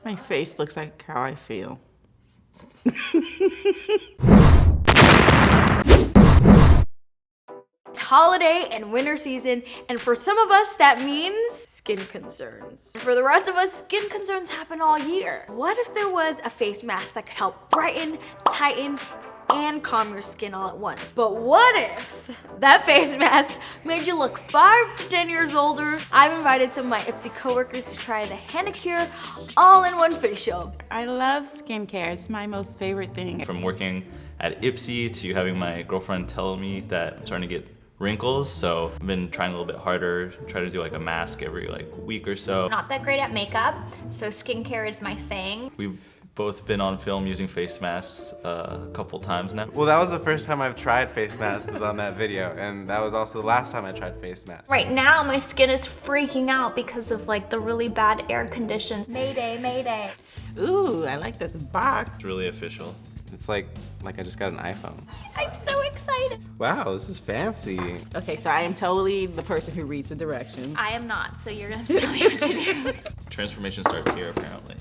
My face looks like how I feel. It's holiday and winter season, and for some of us that means skin concerns. For the rest of us, skin concerns happen all year. What if there was a face mask that could help brighten, tighten, and calm your skin all at once? But what if that face mask made you look 5 to 10 years older? I've invited some of my IPSY coworkers to try the Hanacure all-in-one facial. I love skincare. It's my most favorite thing. From working at IPSY to having my girlfriend tell me that I'm starting to get wrinkles, so I've been trying a little bit harder, try to do like a mask every like week or so. Not that great at makeup, so skincare is my thing. We've both been on film using face masks a couple times now. Well, that was the first time I've tried face masks was on that video, and that was also the last time I tried face masks. Right now, my skin is freaking out because of like the really bad air conditions. Mayday, mayday. Ooh, I like this box. It's really official. It's like I just got an iPhone. I'm so excited. Wow, this is fancy. Okay, so I am totally the person who reads the directions. I am not, so you're gonna tell me what to do. Transformation starts here, apparently.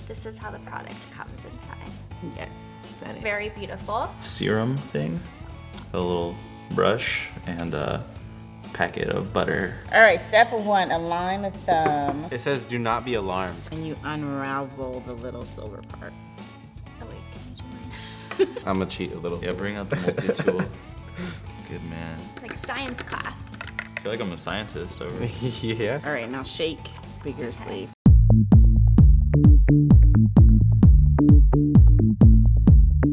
This is how the product comes inside. Yes, that is. Very beautiful. Serum thing, a little brush, and a packet of butter. All right, step 1, align the thumb. It says do not be alarmed. And you unravel the little silver part. Oh wait, can you do mine? I'm gonna cheat a little. Yeah, bring out the multi-tool. Good man. It's like science class. I feel like I'm a scientist over Yeah. All right, now shake vigorously.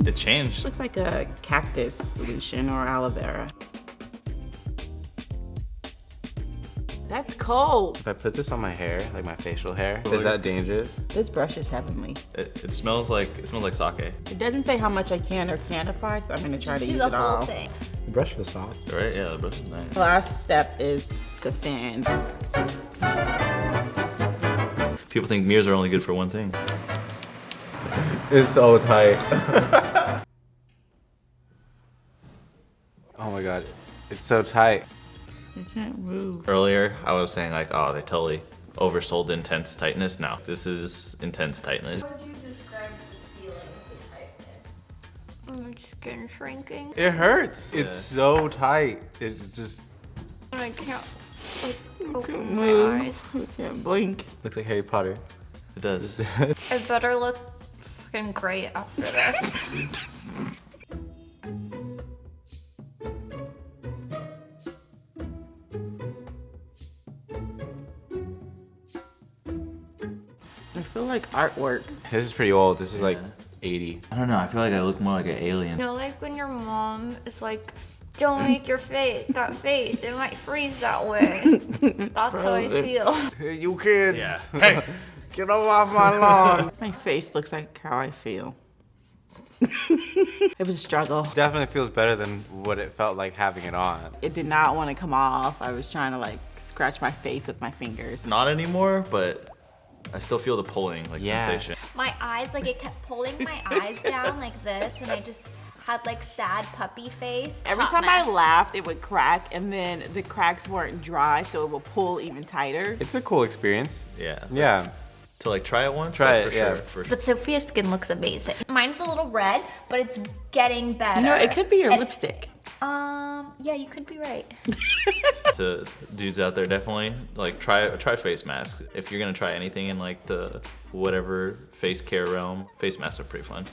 It changed. Looks like a cactus solution or aloe vera. That's cold. If I put this on my hair, like my facial hair, is that dangerous? This brush is heavenly. It smells like sake. It doesn't say how much I can or can't apply, so I'm gonna try to Do use the it whole all. thing. The brush feels soft. Right? Yeah, the brush is nice. The last step is to fan. People think mirrors are only good for one thing. It's so tight. Oh my god, it's so tight. You can't move. Earlier, I was saying like, oh, they totally oversold intense tightness. No, this is intense tightness. How would you describe the feeling of the tightness? My skin shrinking. It hurts. Yeah. It's so tight. It's just I can't like, open my Move. eyes. You can't blink. looks like Harry Potter. It does. I better look fucking great after this. I feel like artwork. This is pretty old. This is like 80. I don't know. I feel like I look more like an alien. You know, like when your mom is like, don't make your face, that face, it might freeze that way. That's how I frozen. feel. Hey, you kids. Yeah. Hey. Get off my lawn. My face looks like how I feel. It was a struggle. Definitely feels better than what it felt like having it on. It did not want to come off. I was trying to like scratch my face with my fingers. Not anymore, but I still feel the pulling like Yeah. sensation. My eyes, like it kept pulling my eyes down like this, and I just had like sad puppy face. Every Hot time I mess. laughed, it would crack, and then the cracks weren't dry, so it will pull even tighter. It's a cool experience. Yeah. Yeah. To like try it once. Try like, it, yeah. For sure. But Sophia's skin looks amazing. Mine's a little red, but it's getting better. You know, it could be your And- lipstick. Yeah, you could be right. To dudes out there, definitely like try face masks. If you're gonna try anything in like the whatever face care realm, face masks are pretty fun.